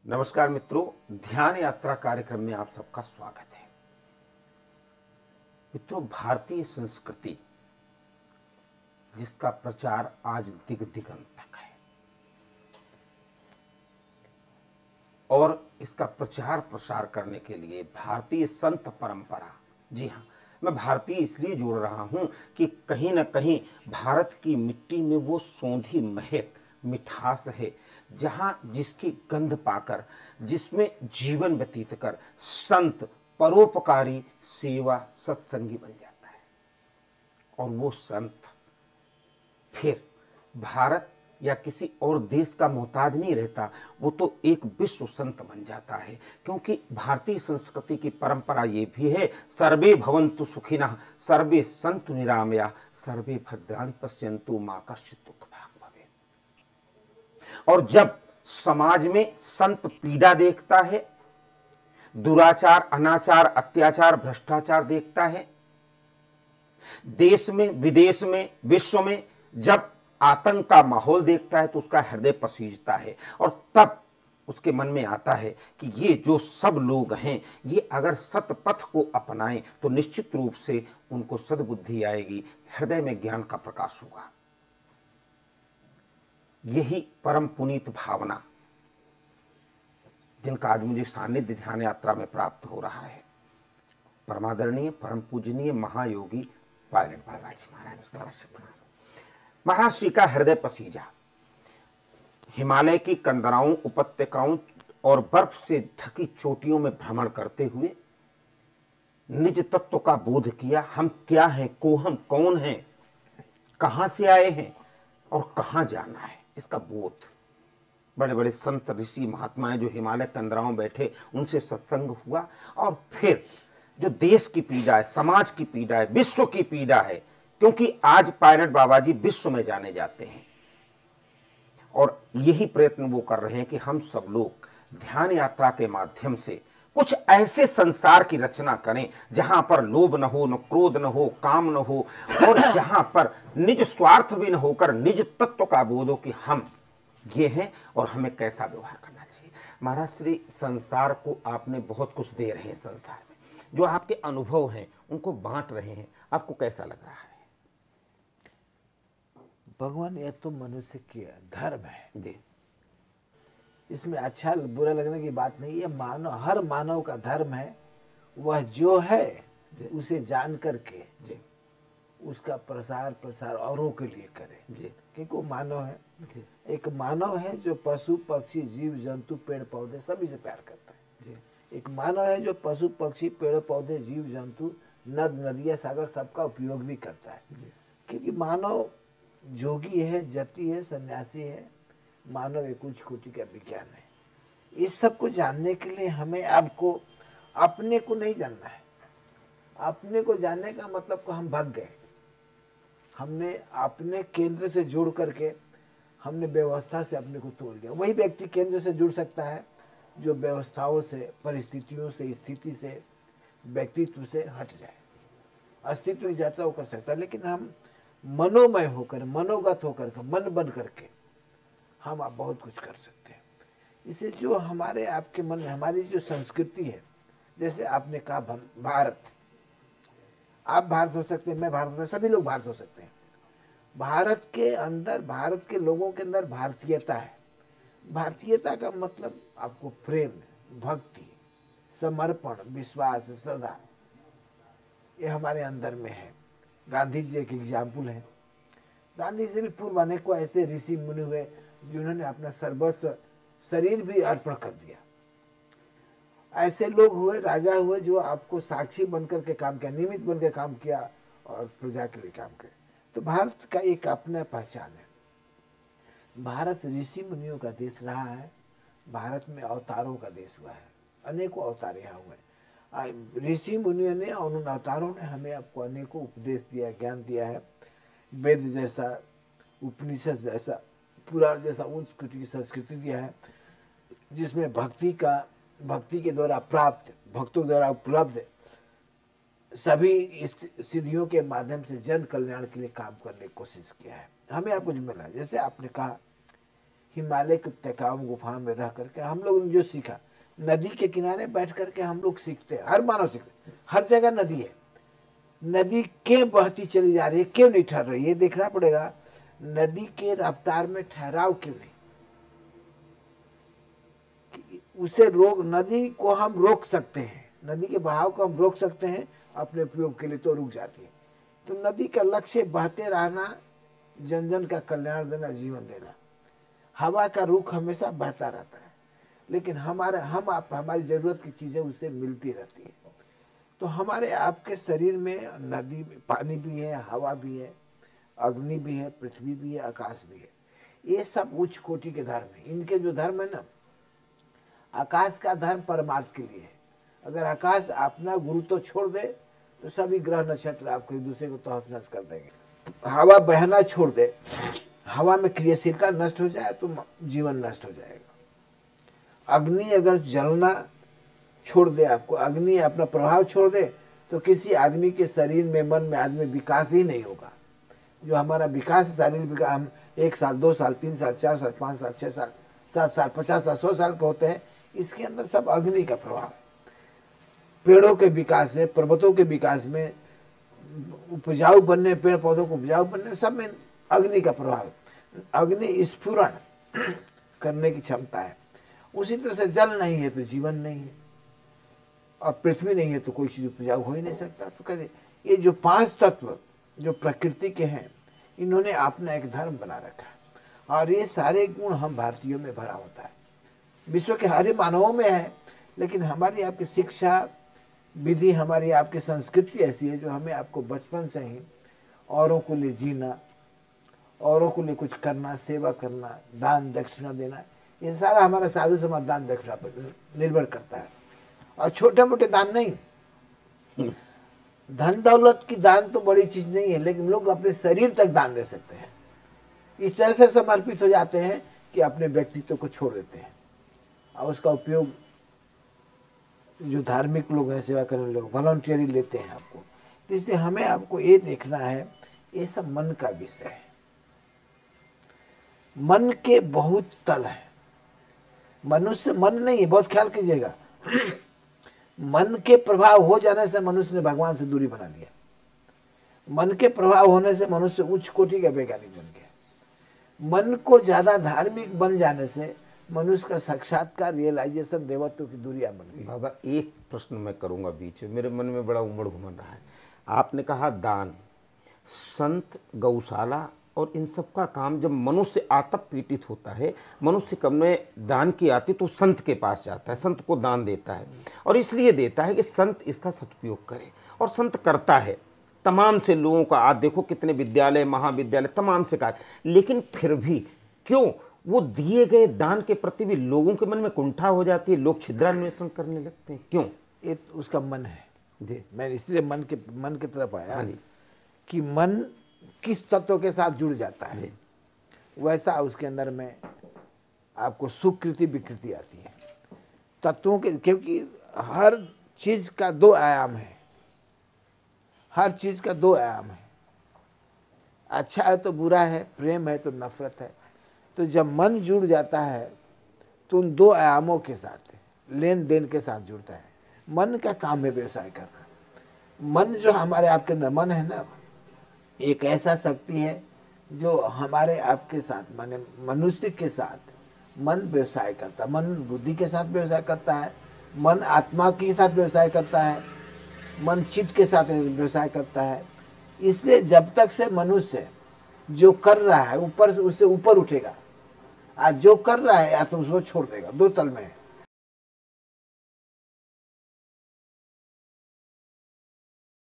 नमस्कार मित्रों, ध्यान यात्रा कार्यक्रम में आप सबका स्वागत है। मित्रों, भारतीय संस्कृति जिसका प्रचार आज दिग दिगंत तक है और इसका प्रचार प्रसार करने के लिए भारतीय संत परंपरा, जी हाँ, मैं भारतीय इसलिए जोड़ रहा हूं कि कहीं ना कहीं भारत की मिट्टी में वो सौंधी महक, मिठास है जहां जिसकी गंध पाकर, जिसमें जीवन व्यतीत कर संत परोपकारी सेवा सत्संगी बन जाता है। और वो संत फिर भारत या किसी और देश का मोहताज नहीं रहता, वो तो एक विश्व संत बन जाता है। क्योंकि भारतीय संस्कृति की परंपरा ये भी है, सर्वे भवन्तु सुखिनः, सर्वे सन्तु निरामया, सर्वे भद्राणि पश्यन्तु मा कश्चित् दुःख भाग् भवेत्। और जब समाज में संत पीड़ा देखता है, दुराचार, अनाचार, अत्याचार, भ्रष्टाचार देखता है, देश में, विदेश में, विश्व में जब आतंक का माहौल देखता है तो उसका हृदय पसीजता है। और तब उसके मन में आता है कि ये जो सब लोग हैं, ये अगर सतपथ को अपनाएं तो निश्चित रूप से उनको सद्बुद्धि आएगी, हृदय में ज्ञान का प्रकाश होगा। यही परम पुनीत भावना जिनका आज मुझे सानिध्य ध्यान यात्रा में प्राप्त हो रहा है, परमादरणीय परम पूजनीय महायोगी पायलट बाबा जी महाराज श्री का हृदय पसीजा। हिमालय की कंदराओं, उपत्यकाओं और बर्फ से ढकी चोटियों में भ्रमण करते हुए निज तत्व का बोध किया। हम क्या हैं, को हम कौन हैं, कहां से आए हैं और कहां जाना है, इसका बोध। बड़े बड़े संत, ऋषि, महात्माएं जो हिमालय कंदराओं बैठे, उनसे सत्संग हुआ। और फिर जो देश की पीड़ा है, समाज की पीड़ा है, विश्व की पीड़ा है, क्योंकि आज पायलट बाबा जी विश्व में जाने जाते हैं और यही प्रयत्न वो कर रहे हैं कि हम सब लोग ध्यान यात्रा के माध्यम से कुछ ऐसे संसार की रचना करें जहां पर लोभ न हो, न क्रोध न हो, काम न हो, और जहां पर निज स्वार्थ भी न होकर निज तत्व का बोध हो कि हम ये हैं और हमें कैसा व्यवहार करना चाहिए। महाराज श्री, संसार को आपने बहुत कुछ दे रहे हैं, संसार में जो आपके अनुभव हैं उनको बांट रहे हैं, आपको कैसा लग रहा है? भगवान, यह तो मनुष्य की धर्म है जी, इसमें अच्छा बुरा लगने की बात नहीं है। मानव, हर मानव का धर्म है, वह जो है उसे जान करके जी, उसका प्रसार औरों के लिए करे, जी, क्योंकि वो मानव है। जी, एक मानव है जो पशु पक्षी, जीव जंतु, पेड़ पौधे सभी से प्यार करता है। जी, एक मानव है जो पशु पक्षी, पेड़ पौधे, जीव जंतु, नद नदियाँ, सागर सबका उपयोग भी करता है। क्योंकि मानव जोगी है, जति है, सन्यासी है, मानव एक उच्च कोटि का विज्ञान है। इस सब को जानने के लिए हमें आपको अपने को नहीं जानना है। अपने को जानने का मतलब को हम भाग गए, हमने अपने केंद्र से जुड़ करके हमने व्यवस्था से अपने को तोड़ दिया। वही व्यक्ति केंद्र से जुड़ सकता है जो व्यवस्थाओं से, परिस्थितियों से, स्थिति से, व्यक्तित्व से हट जाए। अस्तित्व की यात्रा वो कर सकता है, लेकिन हम मनोमय होकर, मनोगत होकर के, मन बन करके हम आप बहुत कुछ कर सकते हैं। इसे जो हमारे आपके मन में हमारी जो संस्कृति है, जैसे आपने कहा भारत, आप भारत हो सकते हैं, मैं भारत हो सकता, सभी लोग भारत हो सकते हैं। भारत के अंदर, भारत के लोगों के अंदर भारतीयता है। भारतीयता का मतलब आपको प्रेम, भक्ति, समर्पण, विश्वास, श्रद्धा, ये हमारे अंदर में है। गांधी जी एक एग्जाम्पल है। गांधी से भी पूर्व अनेकों ऐसे ऋषि मुनि हुए जिन्होंने अपना सर्वस्व, शरीर भी अर्पण कर दिया। ऐसे लोग हुए, राजा हुए जो आपको साक्षी बनकर के काम किया, निमित्त बनकर काम किया और प्रजा के लिए काम किया। तो भारत का एक अपना पहचान है। भारत ऋषि मुनियों का देश रहा है। भारत में अवतारों का देश हुआ है, अनेकों अवतार यहाँ हुए। ऋषि मुनियों ने और उन अवतारों ने हमें आपको अनेकों उपदेश दिया, ज्ञान दिया है। वेद जैसा, उपनिषद जैसा, पुराण जैसा उच्च कोटि की संस्कृति दिया है, जिसमें भक्ति के द्वारा प्राप्त, भक्तों द्वारा उपलब्ध सभी सिद्धियों के माध्यम से जन कल्याण के लिए काम करने की कोशिश किया है। हमें आपको जो मिला, जैसे आपने कहा हिमालय के उपत्यकाओं में गुफा में रह करके हम लोगों ने जो सीखा, नदी के किनारे बैठ करके हम लोग सीखते हैं, हर मानव सीखते हैं। हर जगह नदी है, नदी क्यों बहती चली जा रही है, क्यों नहीं ठहर रही है, ये देखना पड़ेगा। नदी के रफ्तार में ठहराव क्यों नहीं, उसे रोक, नदी को हम रोक सकते हैं, नदी के बहाव को हम रोक सकते हैं अपने उपयोग के लिए, तो रुक जाती है। तो नदी का लक्ष्य बहते रहना, जन जन का कल्याण देना, जीवन देना। हवा का रुख हमेशा बहता रहता है, लेकिन हमारी जरूरत की चीजें उससे मिलती रहती है। तो हमारे आपके शरीर में नदी, पानी भी है, हवा भी है, अग्नि भी है, पृथ्वी भी है, आकाश भी है। ये सब उच्च कोटि के धर्म है। इनके जो धर्म है ना, आकाश का धर्म परमार्थ के लिए है। अगर आकाश अपना गुरुत्व छोड़ दे तो सभी ग्रह नक्षत्र आपको एक दूसरे को तहस नहस कर देंगे। हवा बहना छोड़ दे, हवा में क्रियाशीलता नष्ट हो जाए तो जीवन नष्ट हो जाएगा। अग्नि अगर जलना छोड़ दे, आपको अग्नि अपना प्रभाव छोड़ दे, तो किसी आदमी के शरीर में, मन में, आदमी विकास ही नहीं होगा। जो हमारा विकास है, शारीरिक विकास, हम 1 साल, 2 साल, 3 साल, 4 साल, 5 साल, 6 साल, 7 साल, 50 साल, 100 साल के होते हैं। इसके अंदर सब अग्नि का प्रभाव है। पेड़ों के विकास में, पर्वतों के विकास में, उपजाऊ बनने, पेड़ पौधों को उपजाऊ बनने, सब में अग्नि का प्रभाव है। अग्नि स्फुरण करने की क्षमता है। उसी तरह से जल नहीं है तो जीवन नहीं है, और पृथ्वी नहीं है तो कोई चीज उपजाऊ हो ही नहीं सकता। तो कहते ये जो 5 तत्व जो प्रकृति के हैं, इन्होंने अपना एक धर्म बना रखा है, और ये सारे गुण हम भारतीयों में भरा होता है। विश्व के हर मानवों में है, लेकिन हमारी आपकी शिक्षा विधि, हमारी आपकी संस्कृति ऐसी है जो हमें आपको बचपन से ही औरों को लिए जीना, औरों को लिए कुछ करना, सेवा करना, दान दक्षिणा देना, ये सारा हमारा साधु समाज दान दक्षिणा पर निर्भर करता है। और छोटे मोटे दान नहीं, धन दौलत की दान तो बड़ी चीज नहीं है, लेकिन लोग अपने शरीर तक दान दे सकते हैं। इस तरह से समर्पित हो जाते हैं कि अपने व्यक्तित्व को छोड़ देते हैं, और उसका उपयोग जो धार्मिक लोग हैं, सेवा करने लोग, वॉलंटियरी लेते हैं आपको। इससे हमें आपको ये देखना है, ये सब मन का विषय है। मन के बहुत तल है। मनुष्य मन नहीं है, बहुत ख्याल कीजिएगा। मन के प्रभाव हो जाने से मनुष्य ने भगवान से दूरी बना लिया। मन के प्रभाव होने से मनुष्य उच्च कोटि का वैज्ञानिक बन गया। मन को ज्यादा धार्मिक बन जाने से मनुष्य का साक्षात्कार, रियलाइजेशन, देवत्व की दूरियां बन गई। बाबा, एक प्रश्न मैं करूंगा बीच में, मेरे मन में बड़ा उमड़ घुमन रहा है। आपने कहा दान, संत, गौशाला और इन सब का काम, जब मनुष्य आतप पीड़ित होता है, मनुष्य कब में दान की आती तो संत के पास जाता है, संत को दान देता है, और इसलिए देता है कि संत इसका सदुपयोग करे, और संत करता है तमाम से लोगों का। आज देखो कितने विद्यालय, महाविद्यालय, तमाम से कार्य, लेकिन फिर भी क्यों वो दिए गए दान के प्रति भी लोगों के मन में कुंठा हो जाती है, लोग छिद्रान्वेषण करने लगते हैं, क्यों? ये उसका मन है जी। मैं इसलिए मन की तरफ आया। हाँ जी। कि मन किस तत्व के साथ जुड़ जाता है, वैसा उसके अंदर में आपको सुकृति विकृति आती है तत्वों के। क्योंकि हर चीज का 2 आयाम है, हर चीज का 2 आयाम है। अच्छा है तो बुरा है, प्रेम है तो नफरत है। तो जब मन जुड़ जाता है तो उन 2 आयामों के साथ, लेन देन के साथ जुड़ता है। मन का काम है व्यवसाय करना। मन जो हमारे आपके अंदर मन है ना, एक ऐसा शक्ति है जो हमारे आपके साथ, माने मनुष्य के साथ मन व्यवसाय करता है। मन बुद्धि के साथ व्यवसाय करता है, मन आत्मा के साथ व्यवसाय करता है, मन चित्त के साथ व्यवसाय करता है। इसलिए जब तक से मनुष्य जो कर रहा है ऊपर से, उससे ऊपर उठेगा, आज जो कर रहा है या तो उसको छोड़ देगा। 2 तल में है।